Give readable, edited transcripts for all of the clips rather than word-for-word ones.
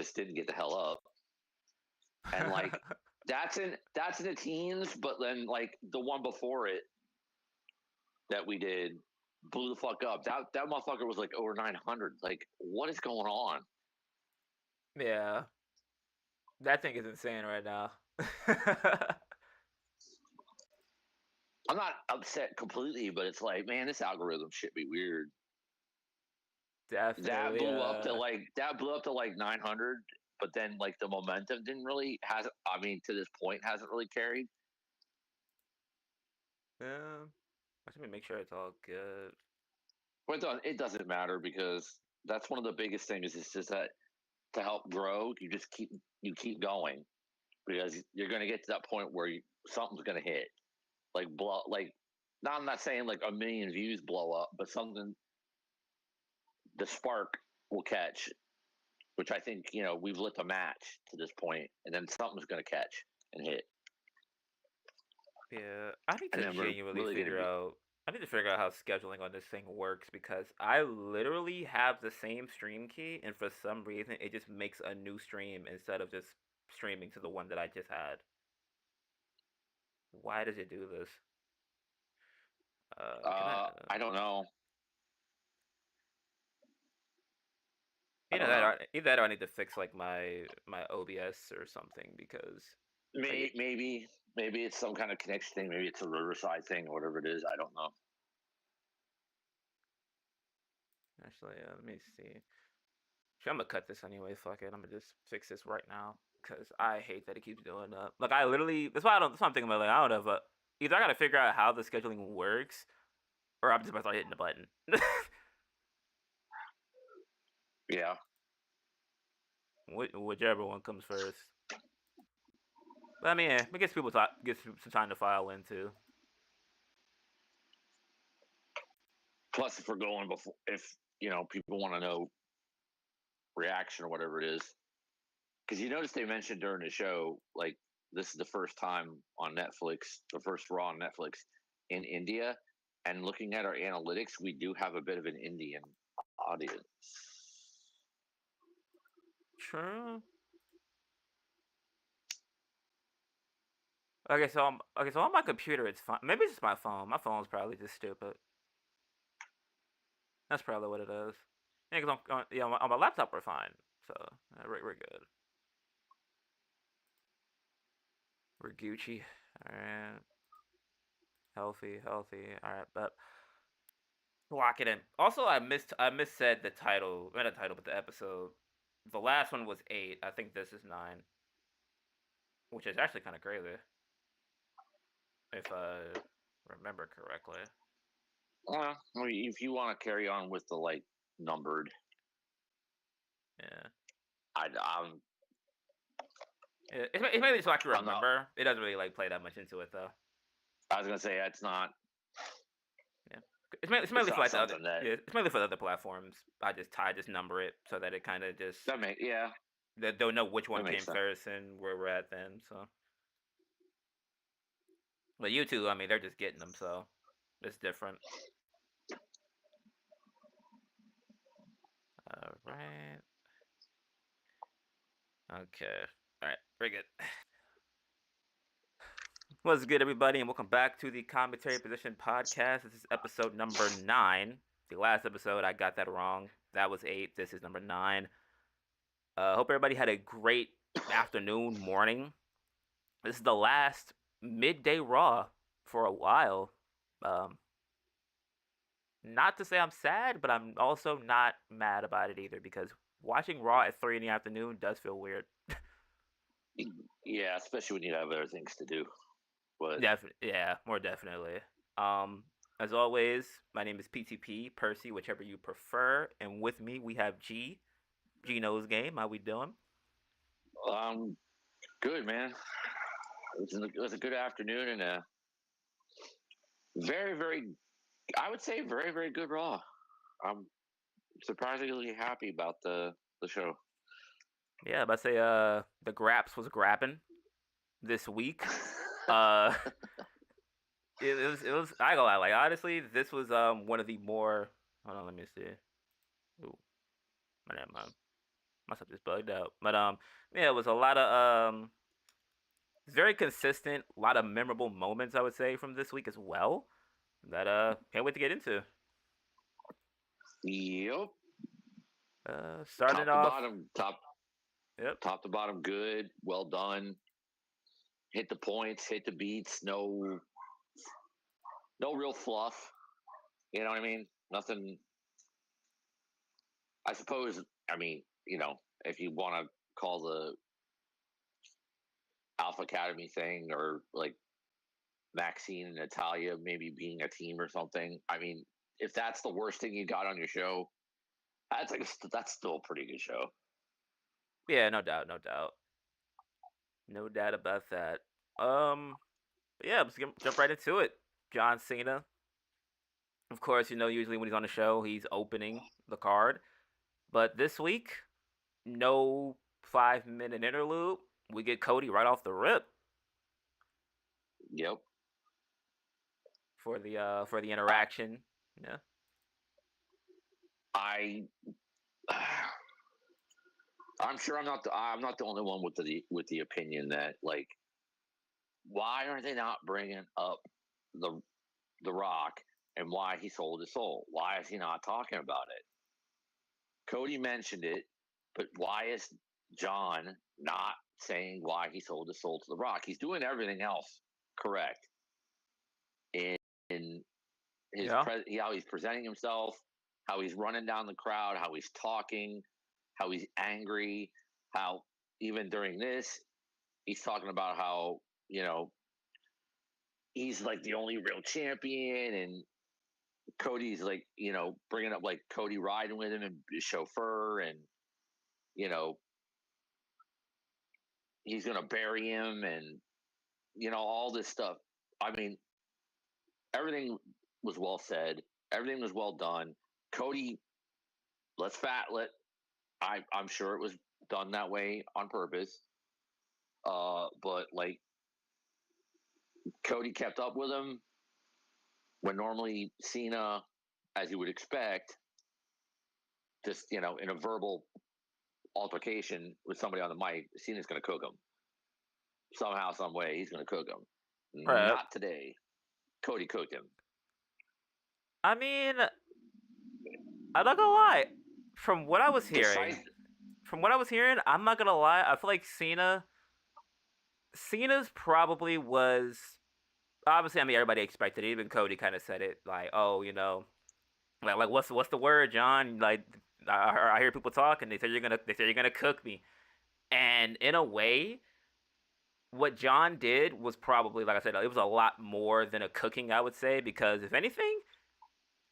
just didn't get the hell up. And like that's in the teens, but then like the one before it that we did blew the fuck up. That motherfucker was like over 900. Like, what is going on? Yeah. That thing is insane right now. I'm not upset completely, but it's like, man, this algorithm should be weird. That Definitely. blew up to like 900, but then like the momentum didn't really to this point hasn't really carried. Yeah. Let me make sure it's all good. But it doesn't matter because that's one of the biggest things is just that to help grow, you keep going because you're going to get to that point where something's going to hit like blow like. Now I'm not saying like a million views blow up, but something the spark will catch, which I think we've lit the match to this point, and then something's going to catch and hit. Yeah, I need And to then we're genuinely really going to figure be. out. I need to figure out how scheduling on this thing works because I literally have the same stream key, and for some reason, it just makes a new stream instead of just streaming to the one that I just had. Why does it do this? Can I? I don't know. I Either don't that, know. either that, or I need to fix like my OBS or something because like Maybe it's some kind of connection thing. Maybe it's a Riverside thing or whatever it is. I don't know. actually, let me see. I'm gonna cut this anyway. Fuck it. I'm gonna just fix this right now because I hate that it keeps doing that. Like I literally, that's why I don't. That's why I'm thinking about. Like I don't know, but either I gotta figure out how the scheduling works, or I'm just about to start hitting the button. Yeah. Whichever one comes first. But I mean, it gets people gets some time to file into. Plus, if we're going before, if people want to know reaction or whatever it is, because you notice they mentioned during the show, like this is the first time on Netflix, the first Raw on Netflix in India, and looking at our analytics, we do have a bit of an Indian audience. True. Okay. So on my computer, it's fine. Maybe it's just my phone. My phone's probably just stupid. That's probably what it is. Yeah, cause on my laptop we're fine. So we're good. We're Gucci. All right. Healthy. All right, but lock it in. Also, I missaid the title. Not the title, but the episode. The last one was 8. I think this is 9, which is actually kind of crazy if I remember correctly. If you want to carry on with the like numbered, Yeah. I'm It's mainly so I can I'm not. remember. It doesn't really like play that much into it though. I was gonna say it's not. Yeah. It's mainly It's for not like the other. something that Yeah, it's mainly for the other platforms. I just number it so that it kind of just yeah, they'll know which that one makes came sense. first and where we're at then. So, but YouTube, I mean, they're just getting them, so it's different. All right. Okay. All right. Very good. What's good, everybody, and welcome back to the Commentary Position Podcast. This is episode number 9. The last episode, I got that wrong. That was 8. This is number 9. Hope everybody had a great afternoon, morning. This is the last midday Raw for a while. Um, Not to say I'm sad, but I'm also not mad about it either because watching Raw at 3 in the afternoon does feel weird. Yeah, especially when you have other things to do. But Yeah, more definitely. As always, my name is PTP, Percy, whichever you prefer, and with me we have G. Gino's game. How we doing? good man. It was a good afternoon and a very very, I would say very very good Raw. I'm surprisingly happy about the show. Yeah, but say the Graps was grapping this week. Uh, it was I go like honestly, this was one of the more. Hold on, let me see. Ooh, my My stuff just bugged out. But yeah, it was a lot of very consistent, a lot of memorable moments, I would say, from this week as well. That can't wait to get into. Yep. Starting Top to off. bottom, Yep. top to bottom, good, well done. Hit the points, hit the beats. No real fluff. You know what I mean? Nothing. I suppose. I mean, if you want to call the Alpha Academy thing or like Maxine and Natalia maybe being a team or something. I mean, if that's the worst thing you got on your show, that's still a pretty good show. Yeah, no doubt, no doubt about that. Yeah, let's jump right into it. John Cena. Of course, usually when he's on the show, he's opening the card. But this week, no 5-minute interlude. We get Cody right off the rip. Yep. For the interaction. Yeah. I'm sure I'm not the only one with the opinion that, like, why are they not bringing up the Rock and why he sold his soul? Why is he not talking about it? Cody mentioned it, but why is John not saying why he sold his soul to the Rock? He's doing everything else correct in his how he's presenting himself, how he's running down the crowd, how he's talking, how he's angry, how even during this he's talking about how he's like the only real champion, and Cody's like bringing up like Cody riding with him and his chauffeur, and he's gonna bury him, and all this stuff. I mean, everything was well said. Everything was well done. Cody, I'm sure it was done that way on purpose. But like Cody kept up with him when normally Cena, as you would expect, just in a verbal altercation with somebody on the mic, Cena's going to cook him somehow, some way. He's going to cook him. Right. Not today. Cody cooked him. I mean, I'm not gonna lie. From what I was hearing, I'm not gonna lie. I feel like Cena's probably was. Obviously, I mean, everybody expected it. Even Cody kind of said it, like, "Oh, like what's the word, John? Like, I hear people talking. They say you're gonna cook me." And in a way, what John did was probably, like I said, it was a lot more than a cooking, I would say, because if anything,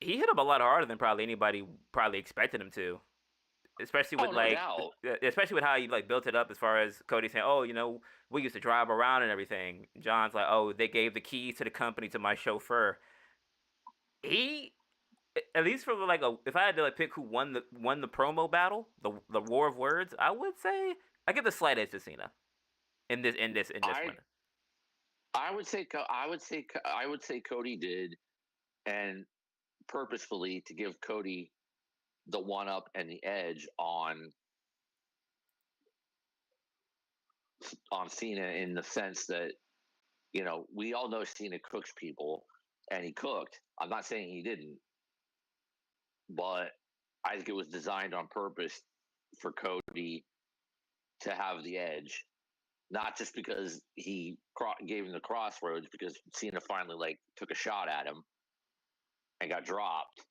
he hit him a lot harder than probably anybody expected him to. Especially with especially with how you like built it up, as far as Cody saying, "Oh, we used to drive around and everything." John's like, "Oh, they gave the keys to the company to my chauffeur." He, at least for like if I had to like pick who won the promo battle, the war of words, I would say I give the slight edge to Cena in this one. I would say Cody did, and purposefully to give Cody the one up and the edge on Cena, in the sense that we all know Cena cooks people, and he cooked. I'm not saying he didn't, but I think it was designed on purpose for Cody to have the edge, not just because he gave him the crossroads, because Cena finally like took a shot at him and got dropped.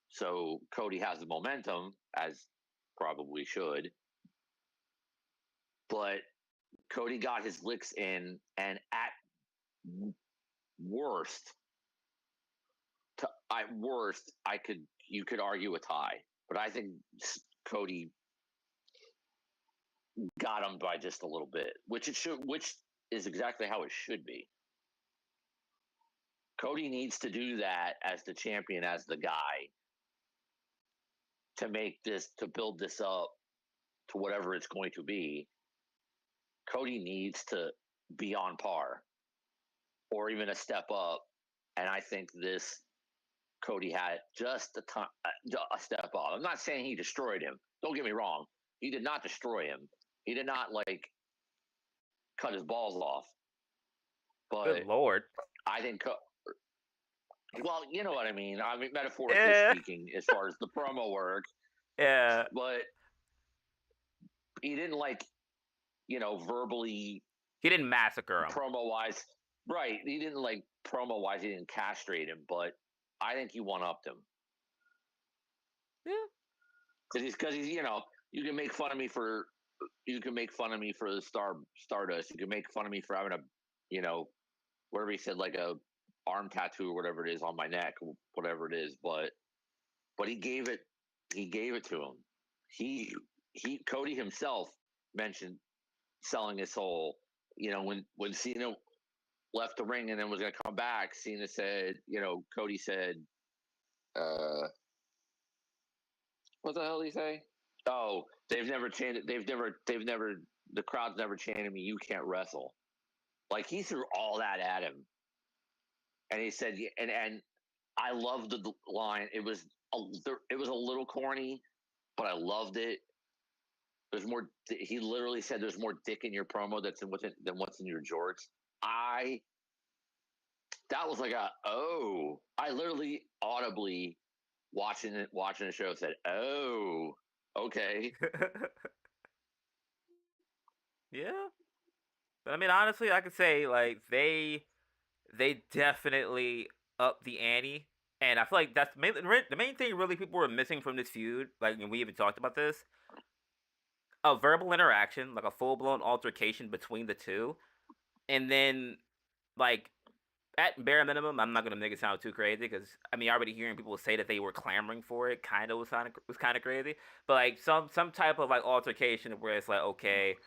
So Cody has the momentum, as probably should, but Cody got his licks in, and at worst, you could argue a tie, but I think Cody got him by just a little bit, which is exactly how it should be. Cody needs to do that as the champion, as the guy, to build this up to whatever it's going to be. Cody needs to be on par or even a step up, and I think this Cody had just a step up. I'm not saying he destroyed him. Don't get me wrong. he did not destroy him. He did not like cut his balls off. Good But Lord. I think, well, you know what I mean. I mean, metaphorically Yeah. speaking, as far as the promo work. Yeah. But he didn't like, verbally. He didn't massacre him. Promo wise, right? He didn't like promo wise. He didn't castrate him, but I think he one upped him. Yeah. Because he's you can make fun of me for the Stardust. You can make fun of me for having whatever he said, like a arm tattoo or whatever it is on my neck, whatever it is. But he gave it to him. He Cody himself mentioned selling his soul. When Cena left the ring and then was going to come back, Cena said, Cody said, what the hell did he say? Oh, they've never chanted. The crowd's never chanted me. You can't wrestle. Like he threw all that at him, and he said, and I loved the line. It was a little corny, but I loved it. There's more. He literally said, "There's more dick in your promo than what's in your jorts." That was like I literally audibly watching the show said, "Oh, okay." Yeah. But I mean, honestly, I could say like they definitely upped the ante, and I feel like that's the main thing really people were missing from this feud. Like, and we even talked about this: a verbal interaction, like a full blown altercation between the two, and then like at bare minimum, I'm not gonna make it sound too crazy because I mean, already hearing people say that they were clamoring for it kind of was kind of crazy. But like some type of like altercation where it's like, okay,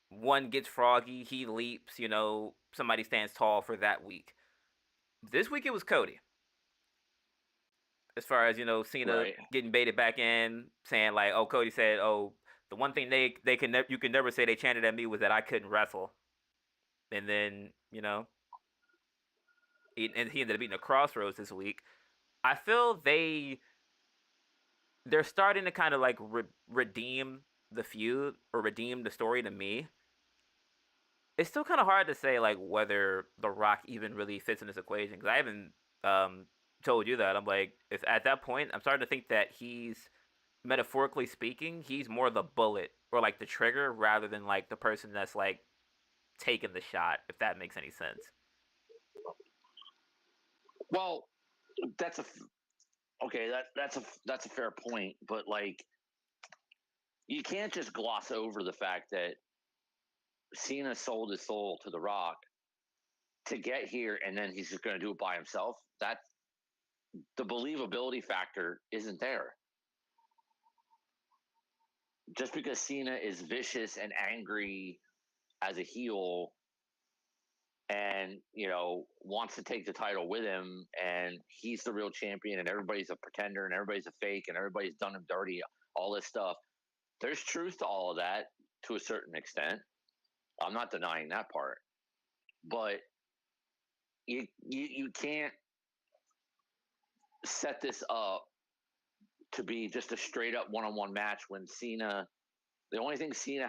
one gets froggy, he leaps, somebody stands tall for that week. This week it was Cody. As far as Cena Right. getting baited back in, saying like, "Oh, Cody said, oh, the one thing you can never say they chanted at me was that I couldn't wrestle," and then he ended up beating a Crossroads this week. I feel they're starting to kind of like redeem the feud or redeem the story to me. It's still kind of hard to say like whether The Rock even really fits in this equation because I haven't um, told you that. I'm like, if at that point, I'm starting to think that he's metaphorically speaking, he's more the bullet or like the trigger rather than like the person that's like taking the shot. If that makes any sense. Well, that's okay. That's a fair point, but like you can't just gloss over the fact that Cena sold his soul to The Rock to get here, and then he's just going to do it by himself. That the believability factor isn't there. Just because Cena is vicious and angry as a heel and wants to take the title with him and he's the real champion and everybody's a pretender and everybody's a fake and everybody's done him dirty, all this stuff, there's truth to all of that to a certain extent. I'm not denying that part, but you can't set this up to be just a straight up one-on-one match when the only thing Cena